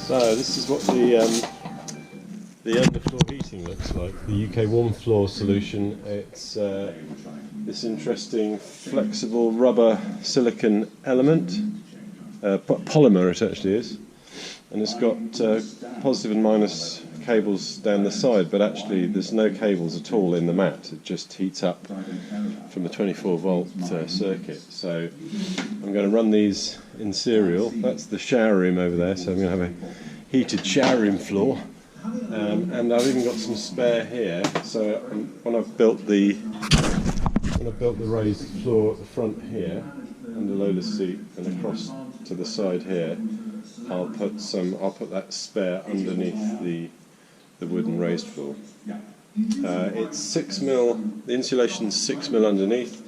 So this is what the underfloor heating looks like. The UK warm floor solution. It's this interesting flexible rubber silicon element, polymer it actually is, and it's got positive and minus cables down the side, but actually there's no cables at all in the mat. It just heats up from the 24 volt circuit. So I'm going to run these in serial. That's the shower room over there, so I'm going to have a heated shower room floor, and I've even got some spare here. So when I've built the raised floor at the front here and the loader seat and across to the side here, I'll put that spare underneath the wooden raised floor. It's 6mm, the insulation's 6mm underneath.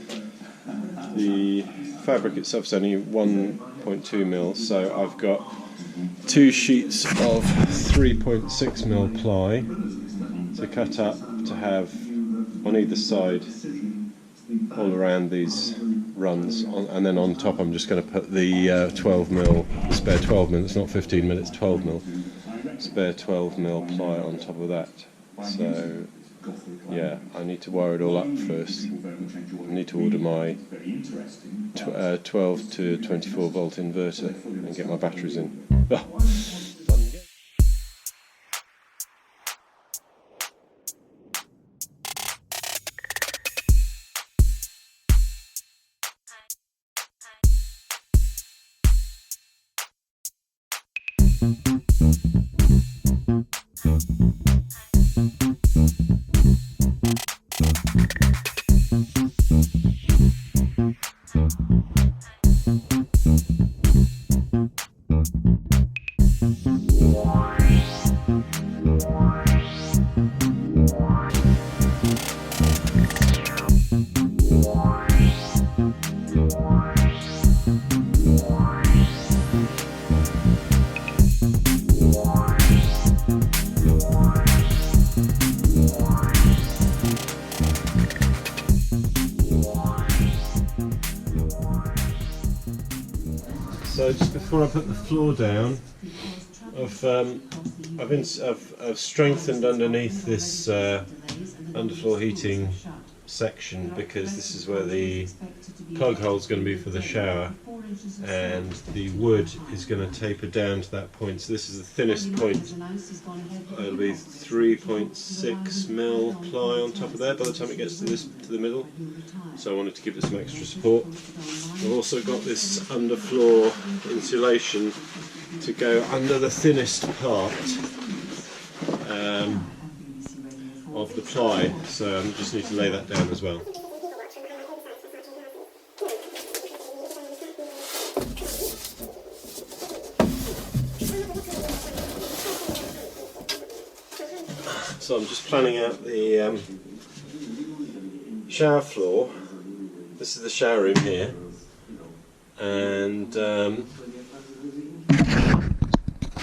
The fabric itself is only 1.2mm, so I've got 2 sheets of 3.6mm ply to cut up to have on either side all around these runs, and then on top I'm just going to put the 12mm, spare 12mm, it's not 15mm, it's 12mm, spare 12mm ply on top of that. So yeah, I need to wire it all up first. I need to order my 12 to 24 volt inverter and get my batteries in. So just before I put the floor down, I've strengthened underneath this underfloor heating section, because this is where the plug hole is going to be for the shower, and the wood is going to taper down to that point. So this is the thinnest point. It'll be 3.6mm ply on top of there by the time it gets to the middle. So I wanted to give it some extra support. I've also got this underfloor insulation to go under the thinnest part of the ply, so I just need to lay that down as well. So I'm just planning out the shower floor. This is the shower room here, and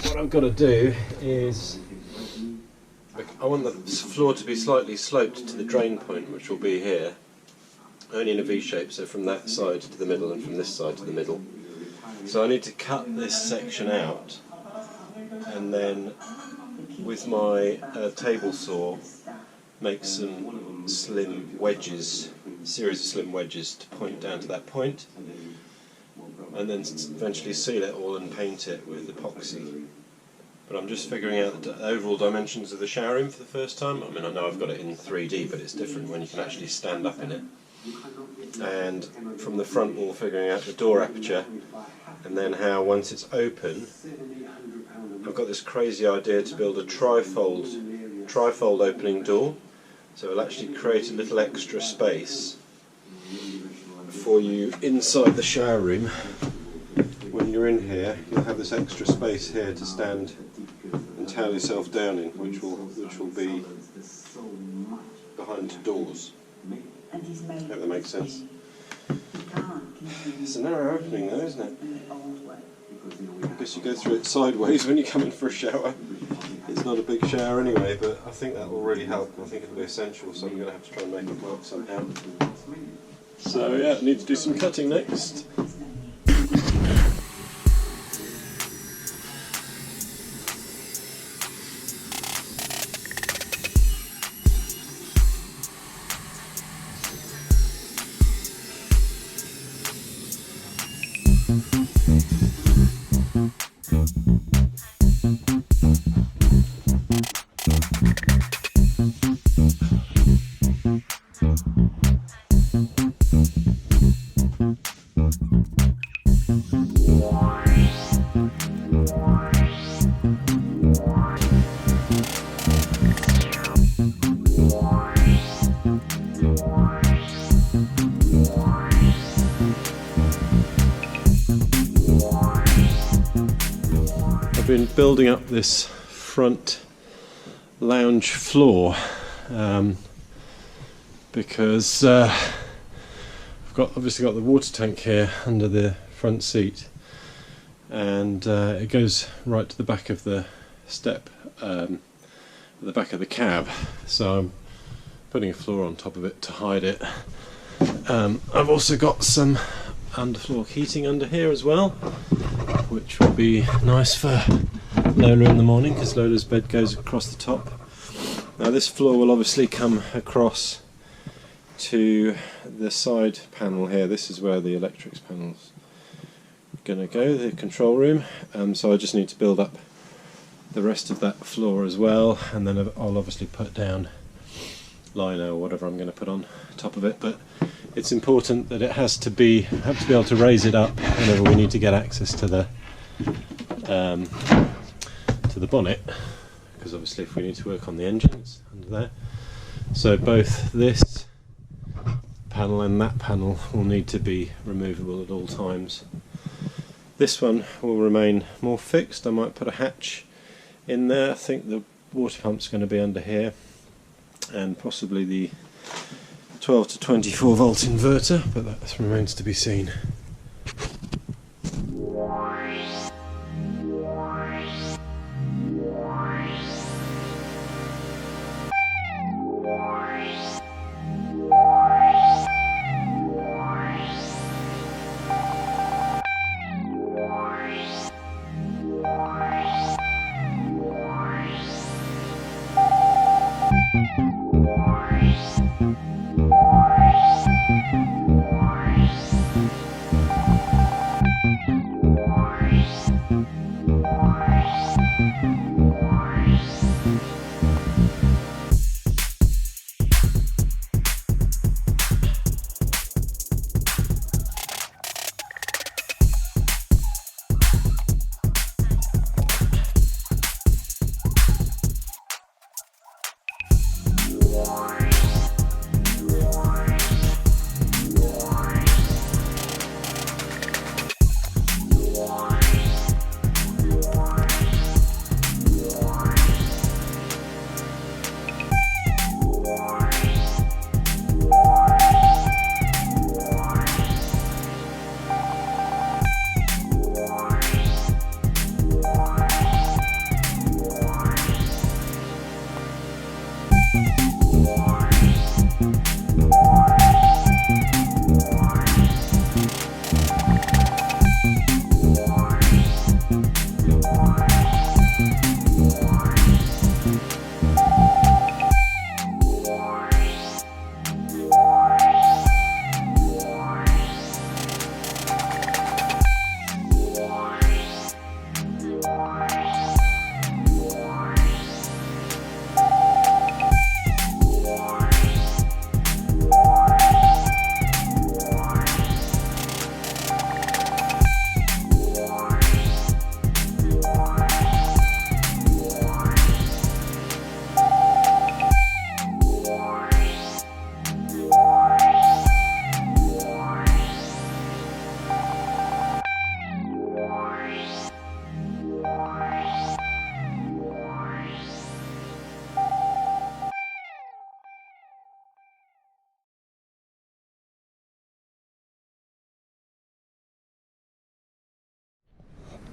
what I've got to do is, I want the floor to be slightly sloped to the drain point, which will be here, only in a V shape, so from that side to the middle and from this side to the middle. So I need to cut this section out, and then with my table saw make some slim wedges, a series of slim wedges to point down to that point, and then eventually seal it all and paint it with epoxy. But I'm just figuring out the overall dimensions of the shower room for the first time. I mean, I know I've got it in 3D, but it's different when you can actually stand up in it. And from the front wall, figuring out the door aperture, and then how once it's open, I've got this crazy idea to build a trifold opening door. So it'll actually create a little extra space for you inside the shower room. When you're in here, you'll have this extra space here to stand and towel yourself down in, which will be behind doors. Hope that makes sense. It's a narrow opening though, isn't it? I guess you go through it sideways when you come in for a shower. It's not a big shower anyway, but I think that will really help. I think it'll be essential, so I'm going to have to try and make it work somehow. So yeah, I need to do some cutting next. been building up this front lounge floor because I've obviously got the water tank here under the front seat, and it goes right to the back of the step at the back of the cab, so I'm putting a floor on top of it to hide it. I've also got some underfloor heating under here as well, which will be nice for Lola in the morning because Lola's bed goes across the top. Now this floor will obviously come across to the side panel here. This is where the electrics panel's going to go, the control room, so I just need to build up the rest of that floor as well, and then I'll obviously put down lino or whatever I'm going to put on top of it. But it's important that it have to be able to raise it up whenever we need to get access to the bonnet, because obviously if we need to work on the engine, it's under there. So both this panel and that panel will need to be removable at all times. This one will remain more fixed. I might put a hatch in there. I think the water pump's going to be under here, and possibly the 12 to 24 volt inverter, but that remains to be seen.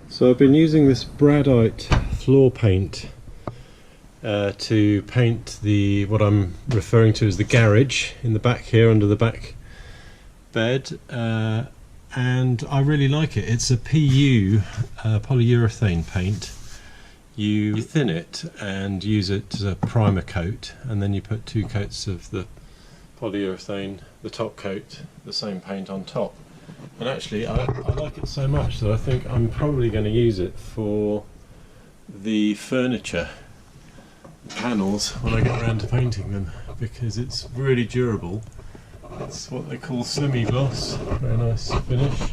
So I've been using this Bradite floor paint to paint what I'm referring to as the garage in the back here under the back bed, and I really like it. It's a PU polyurethane paint. You thin it and use it as a primer coat, and then you put 2 coats of the polyurethane, the top coat, the same paint on top. And actually I like it so much that I think I'm probably going to use it for the furniture panels when I get around to painting them, because it's really durable. It's what they call semi-gloss, very nice finish,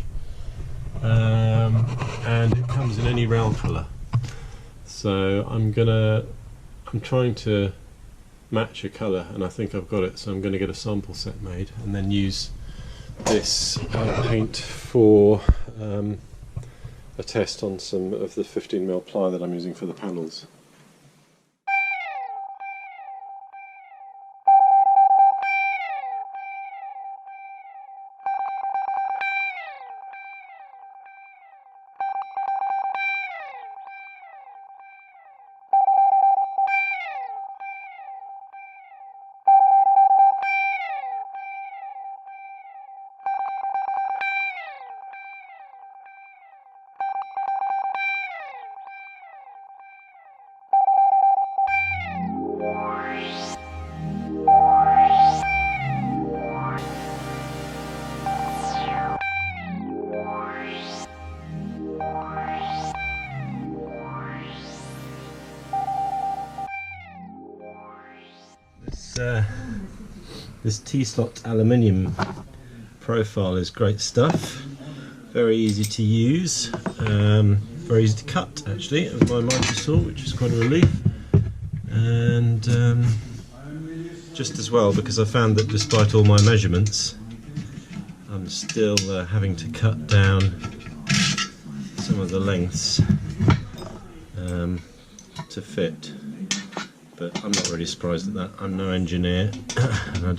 and it comes in any rail colour. So I'm trying to match a colour, and I think I've got it, so I'm going to get a sample set made and then use this paint for a a test on some of the 15mm ply that I'm using for the panels. This T-slot aluminium profile is great stuff, very easy to use, very easy to cut actually with my miter saw, which is quite a relief, and just as well because I found that despite all my measurements I'm still having to cut down some of the lengths to fit. But I'm not really surprised at that. I'm no engineer and I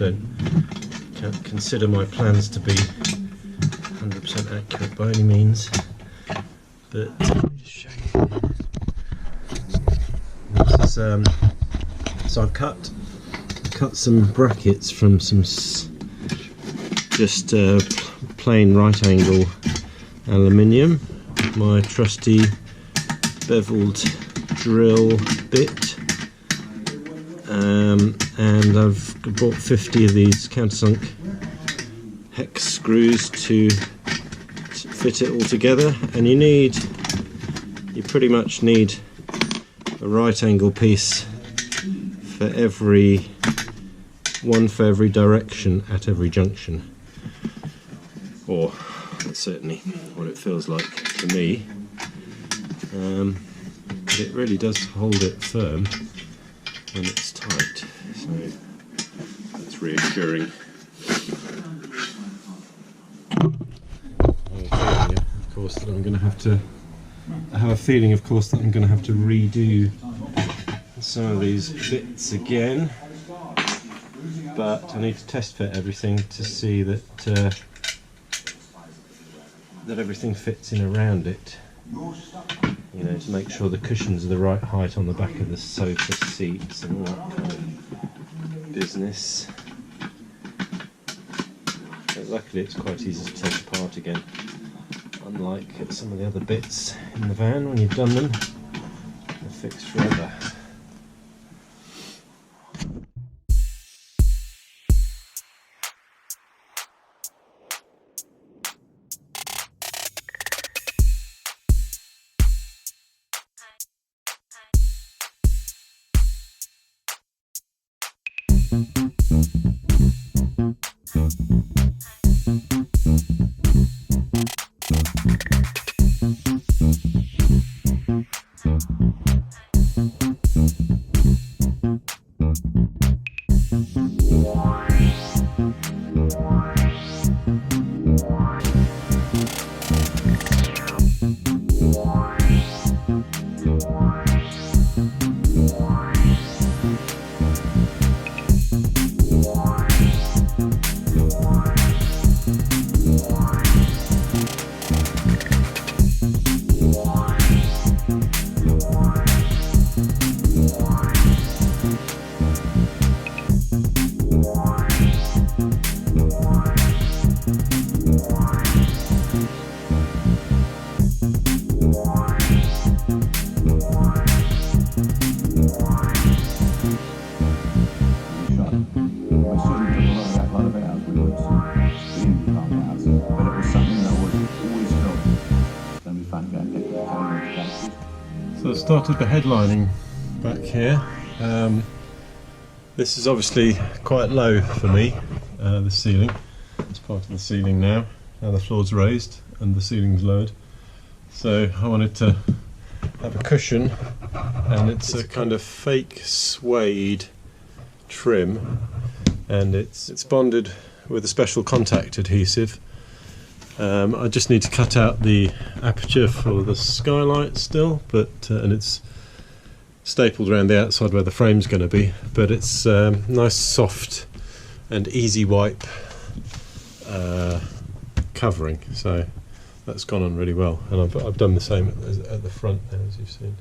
can't consider my plans to be 100% accurate by any means. But let me just show you. This is, so I've cut some brackets from some just plain right angle aluminium. My trusty beveled drill bit. And I've bought 50 of these countersunk hex screws to fit it all together, and you pretty much need a right angle piece for one for every direction at every junction, or that's certainly what it feels like to me. But it really does hold it firm when it's tight, so that's reassuring. I have a feeling, of course, that I'm going to have to redo some of these bits again, but I need to test fit everything to see that everything fits in around it. You know, to make sure the cushions are the right height on the back of the sofa seats and all that kind of business. But luckily it's quite easy to take apart again, unlike some of the other bits in the van. When you've done them, they're fixed forever. So I started the headlining back here. This is obviously quite low for me, the ceiling. It's part of the ceiling now. Now the floor's raised and the ceiling's lowered. So I wanted to have a cushion, and it's a kind of fake suede trim, and it's bonded with a special contact adhesive. I just need to cut out the aperture for the skylight still, but and it's stapled around the outside where the frame's going to be, but it's nice, soft and easy wipe covering, so that's gone on really well, and I've done the same at the front there, as you've seen.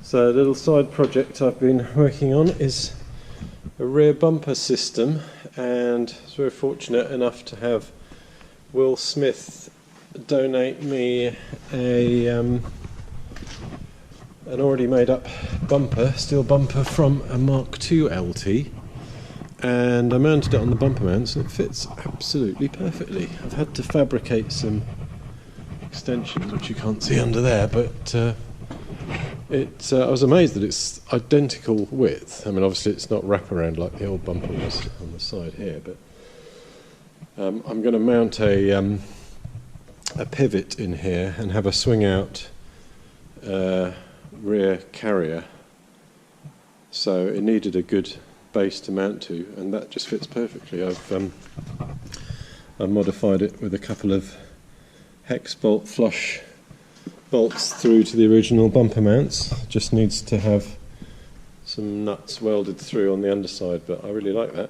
So a little side project I've been working on is a rear bumper system, and I was very fortunate enough to have Will Smith donate me an already made up bumper, steel bumper from a Mark II LT, and I mounted it on the bumper mounts and it fits absolutely perfectly. I've had to fabricate some extensions which you can't see under there, but I was amazed that it's identical width. I mean, obviously it's not wraparound like the old bumper was on the side here, but I'm going to mount a pivot in here and have a swing out rear carrier, so it needed a good base to mount to, and that just fits perfectly. I've modified it with a couple of hex bolt flush bolts through to the original bumper mounts. Just needs to have some nuts welded through on the underside, but I really like that.